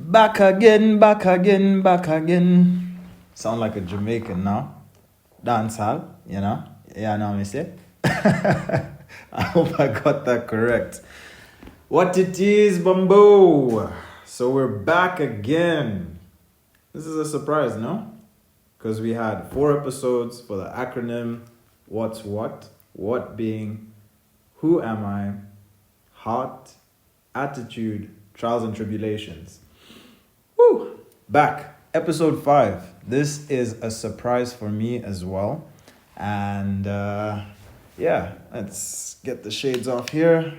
Back again, back again, back again. Sound like a Jamaican now. Dancehall, you know? Yeah, I know what I say. I hope I got that correct. What it is, Bumbo? So we're back again. This is a surprise, no? Because we had 4 episodes for the acronym What's What being Who Am I, Heart, Attitude, Trials and Tribulations. Woo! Back. Episode 5. This is a surprise for me as well. And yeah, let's get the shades off here.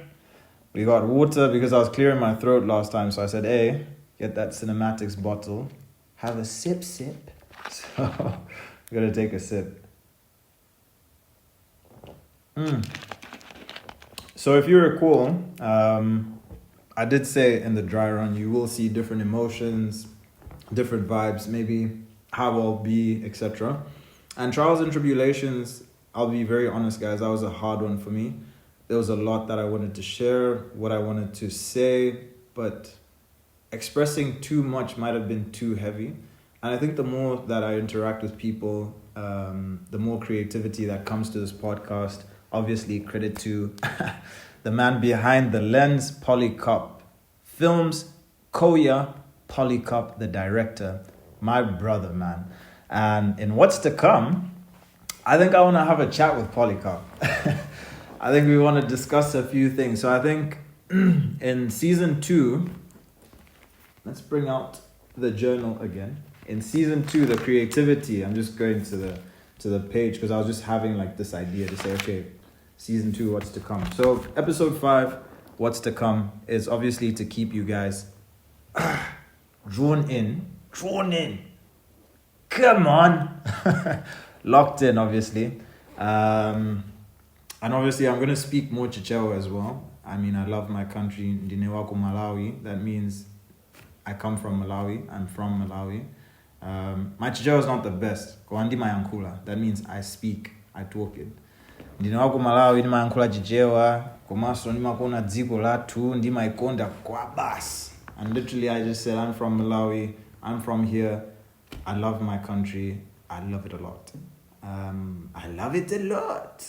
We got water because I was clearing my throat last time. So I said, hey, get that cinematics bottle. Have a sip. So I'm going to take a sip. So if you recall, I did say in the dry run, you will see different emotions, different vibes, maybe how I'll be, etc. And trials and tribulations, I'll be very honest, guys, that was a hard one for me. There was a lot that I wanted to share, what I wanted to say, but expressing too much might have been too heavy. And I think the more that I interact with people, the more creativity that comes to this podcast. Obviously, credit to the man behind the lens, Polycop Films, Koya Polycop, the director, my brother, man. And in what's to come, I think I want to have a chat with Polycop. I think we want to discuss a few things. So I think in season 2, let's bring out the journal again. In season 2, the creativity, I'm just going to the page because I was just having like this idea to say, okay, season 2, what's to come. So episode 5, what's to come, is obviously to keep you guys drawn in. Come on. Locked in, obviously. And obviously I'm going to speak more Chichewa as well. I mean, I love my country, Ndinewako Malawi. That means I come from Malawi. I'm from Malawi. My Chichewa is not the best. Kwandi Mayankula. That means I speak, I talk it. Ndinewako Malawi, Ndima Yankula Chichewa. Komaso Ndima Kona Dziko Latu, Ndima Ikonda Kwa Bas. And literally I just said, I'm from Malawi. I'm from here. I love my country. I love it a lot. I love it a lot.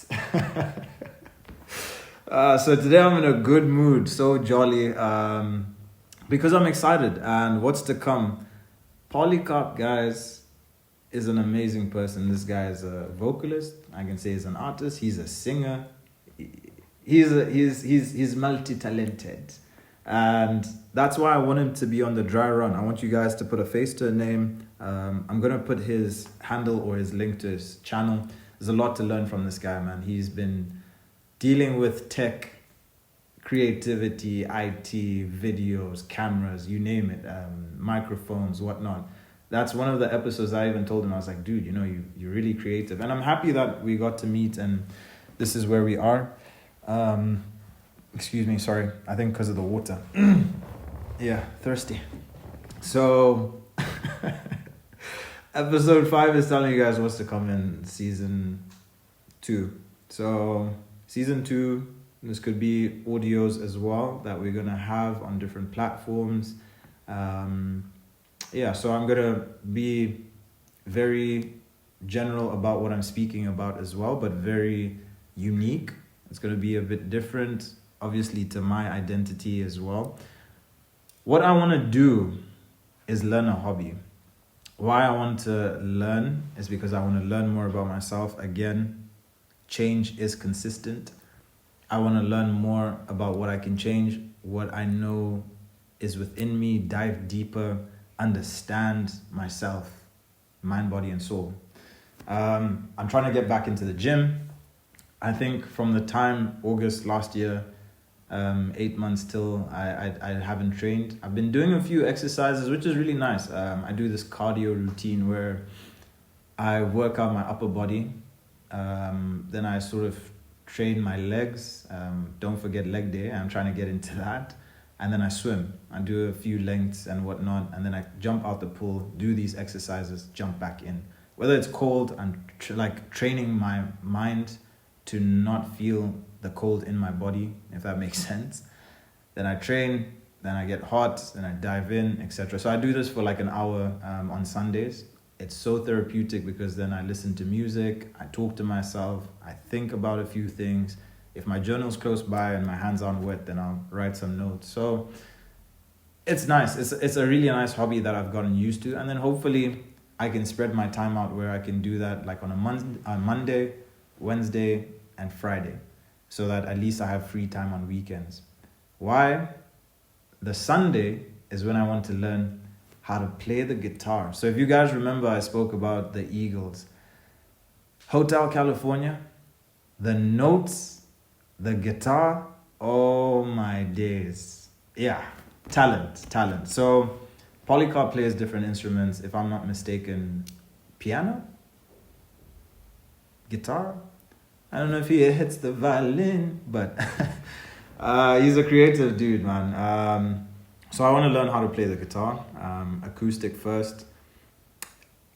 So today I'm in a good mood, so jolly, because I'm excited. And what's to come? Polycop, guys, is an amazing person. This guy is a vocalist. I can say he's an artist. He's a singer. He's multi-talented. And that's why I want him to be on the dry run. I want you guys to put a face to a name. I'm going to put his handle or his link to his channel. There's a lot to learn from this guy, man. He's been dealing with tech, creativity, IT, videos, cameras, you name it, microphones, whatnot. That's one of the episodes I even told him. I was like, dude, you know, you're really creative. And I'm happy that we got to meet and this is where we are. Excuse me, sorry. I think because of the water. Yeah, thirsty. So, episode 5 is telling you guys what's to come in season 2. So, season 2, this could be audios as well that we're going to have on different platforms. Yeah, so I'm going to be very general about what I'm speaking about as well, but very unique. It's going to be a bit different, obviously, to my identity as well. What I want to do is learn a hobby. Why I want to learn is because I want to learn more about myself. Again, change is consistent. I want to learn more about what I can change, what I know is within me, dive deeper, understand myself, mind, body, and soul. I'm trying to get back into the gym. I think from the time August last year, 8 months till I haven't trained. I've been doing a few exercises, which is really nice. I do this cardio routine where I work out my upper body. Then I sort of train my legs. Don't forget leg day. I'm trying to get into that. And then I swim. I do a few lengths and whatnot. And then I jump out the pool, do these exercises, jump back in. Whether it's cold, I'm training my mind to not feel the cold in my body, if that makes sense. Then I train, then I get hot, then I dive in, etc. So I do this for like an hour on Sundays. It's so therapeutic because then I listen to music, I talk to myself, I think about a few things. If my journal's close by and my hands aren't wet, then I'll write some notes. So it's nice. It's a really nice hobby that I've gotten used to. And then hopefully I can spread my time out where I can do that like on a Monday, Wednesday, and Friday. So that at least I have free time on weekends. Why? The Sunday is when I want to learn how to play the guitar. So if you guys remember, I spoke about the Eagles. Hotel California, the notes, the guitar, oh my days. Yeah, talent. So Polycarp plays different instruments, if I'm not mistaken, piano, guitar. I don't know if he hits the violin, but he's a creative dude, man. So I want to learn how to play the guitar, acoustic first.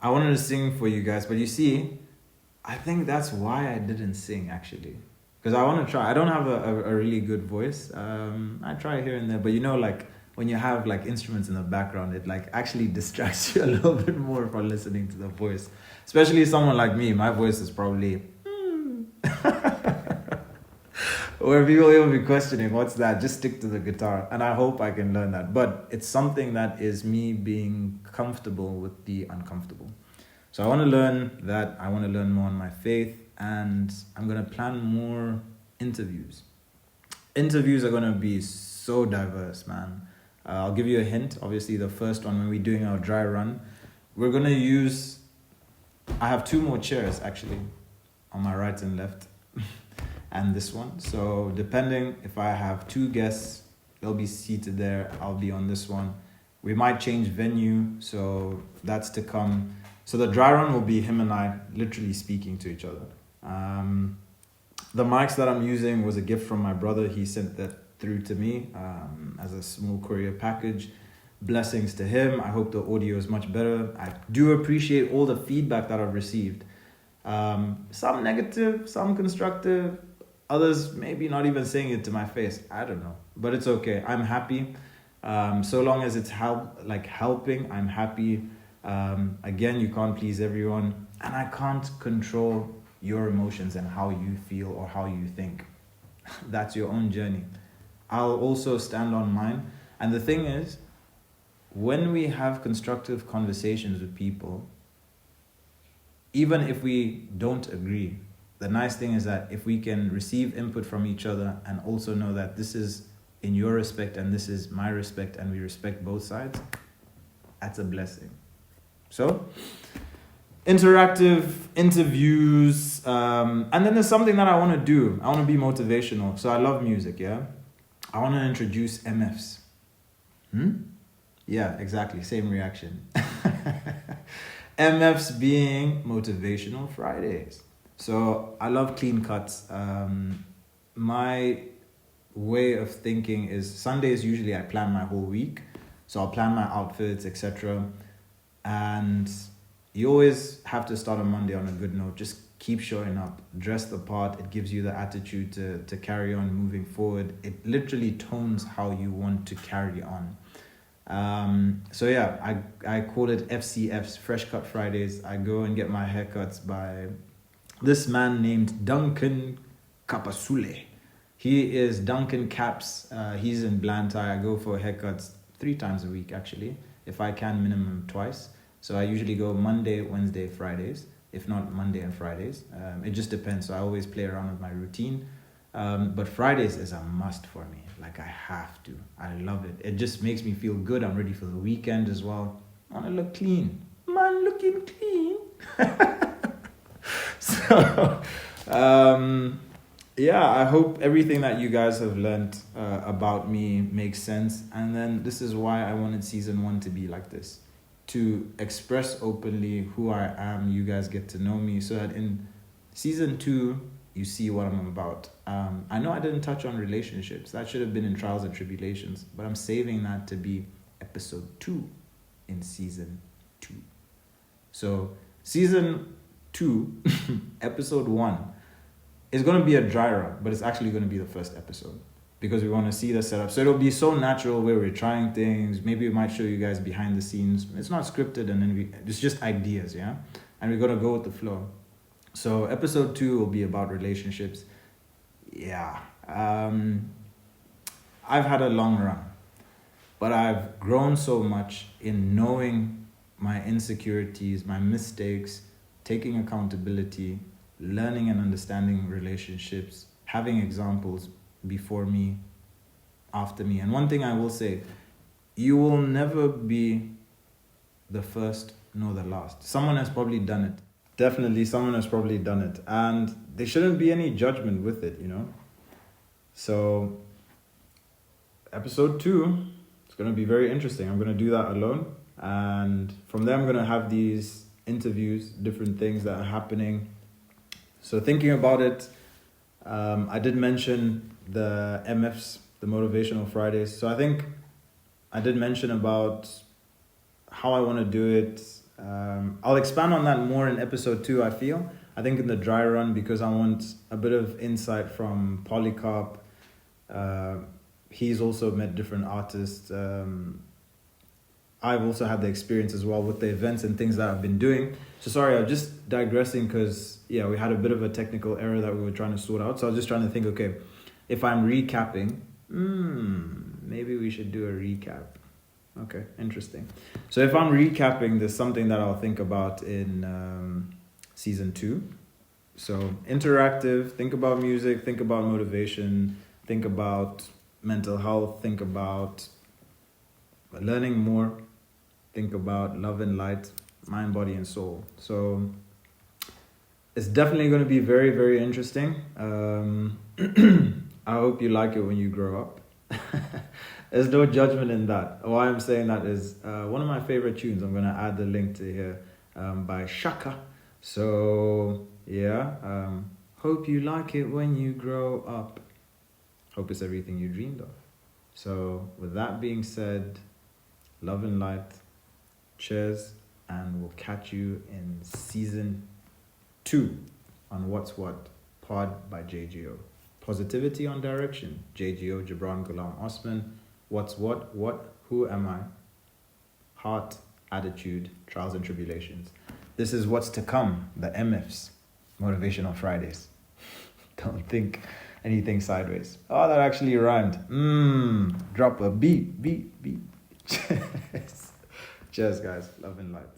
I wanted to sing for you guys, but you see, I think that's why I didn't sing actually. Because I want to try. I don't have a really good voice. I try here and there, but you know, like when you have like instruments in the background, it like actually distracts you a little bit more from listening to the voice. Especially someone like me, my voice is probably... Or people will be questioning, what's that? Just stick to the guitar. And I hope I can learn that. But it's something that is me being comfortable with the uncomfortable. So I want to learn that. I want to learn more on my faith. And I'm going to plan more interviews. Interviews are going to be so diverse, man. I'll give you a hint. Obviously, the first one, when we're doing our dry run, we're going to use... I have 2 more chairs, actually, on my right and left. And this one. So depending if I have 2 guests, they'll be seated there. I'll be on this one. We might change venue. So that's to come. So the dry run will be him and I literally speaking to each other. The mics that I'm using was a gift from my brother. He sent that through to me as a small courier package. Blessings to him. I hope the audio is much better. I do appreciate all the feedback that I've received. Some negative, some constructive. Others maybe not even saying it to my face. I don't know. But it's okay. I'm happy. So long as it's helping, I'm happy. Again, you can't please everyone. And I can't control your emotions and how you feel or how you think. That's your own journey. I'll also stand on mine. And the thing is, when we have constructive conversations with people, even if we don't agree, the nice thing is that if we can receive input from each other and also know that this is in your respect and this is my respect and we respect both sides, that's a blessing. So, interactive interviews. And then there's something that I want to do. I want to be motivational. So I love music, yeah? I want to introduce MFs. Yeah, exactly. Same reaction. MFs being Motivational Fridays. So I love clean cuts. My way of thinking is Sundays usually I plan my whole week. So I'll plan my outfits, etc. And you always have to start on Monday on a good note. Just keep showing up. Dress the part. It gives you the attitude to carry on moving forward. It literally tones how you want to carry on. So yeah, I call it FCFs, Fresh Cut Fridays. I go and get my haircuts by this man named Duncan Kapasule. He is Duncan Caps. He's in Blantyre. I go for haircuts 3 times a week, actually. If I can, minimum twice. So I usually go Monday, Wednesday, Fridays. If not Monday and Fridays. It just depends. So I always play around with my routine. But Fridays is a must for me. Like I have to. I love it. It just makes me feel good. I'm ready for the weekend as well. I want to look clean. Man, looking clean. So, yeah, I hope everything that you guys have learned about me makes sense. And then this is why I wanted season 1 to be like this. To express openly who I am. You guys get to know me so that in season 2, you see what I'm about. I know I didn't touch on relationships. That should have been in Trials and Tribulations. But I'm saving that to be episode 2 in season 2. So season 2, episode 1, is going to be a dry run. But it's actually going to be the first episode. because we want to see the setup. So it'll be so natural where we're trying things. Maybe we might show you guys behind the scenes. It's not scripted, and then it's just ideas, yeah? And we're going to go with the flow. So episode 2 will be about relationships. Yeah. I've had a long run, but I've grown so much in knowing my insecurities, my mistakes, taking accountability, learning and understanding relationships, having examples before me, after me. And one thing I will say, you will never be the first nor the last. Someone has probably done it. Definitely someone has probably done it. And there shouldn't be any judgment with it, you know? So episode 2, it's going to be very interesting. I'm going to do that alone. And from there, I'm going to have these interviews, different things that are happening. So thinking about it, I did mention the MFs, the Motivational Fridays. So I think I did mention about how I want to do it. I'll expand on that more in episode 2, I feel. I think in the dry run, because I want a bit of insight from Polycarp. He's also met different artists. I've also had the experience as well with the events and things that I've been doing. So sorry, I'm just digressing because, yeah, we had a bit of a technical error that we were trying to sort out. So I was just trying to think, okay, if I'm recapping, maybe we should do a recap. Okay, interesting. So if I'm recapping, there's something that I'll think about in season 2. So interactive, think about music, think about motivation, think about mental health, think about learning more, think about love and light, mind, body, and soul. So it's definitely going to be very, very interesting. I hope you like it when you grow up. There's no judgment in that. Why I'm saying that is one of my favorite tunes. I'm going to add the link to here by Shaka. So yeah, hope you like it when you grow up. Hope it's everything you dreamed of. So with that being said, love and light, cheers, and we'll catch you in season 2 on What's What, Pod by JGO. Positivity on direction, JGO, Jibraan, Gulam, Osman. What's what, who am I? Heart, attitude, trials and tribulations. This is what's to come, the MFs, Motivational Fridays. Don't think anything sideways. Oh, that actually rhymed. Drop a beat. Cheers, guys. Love and light.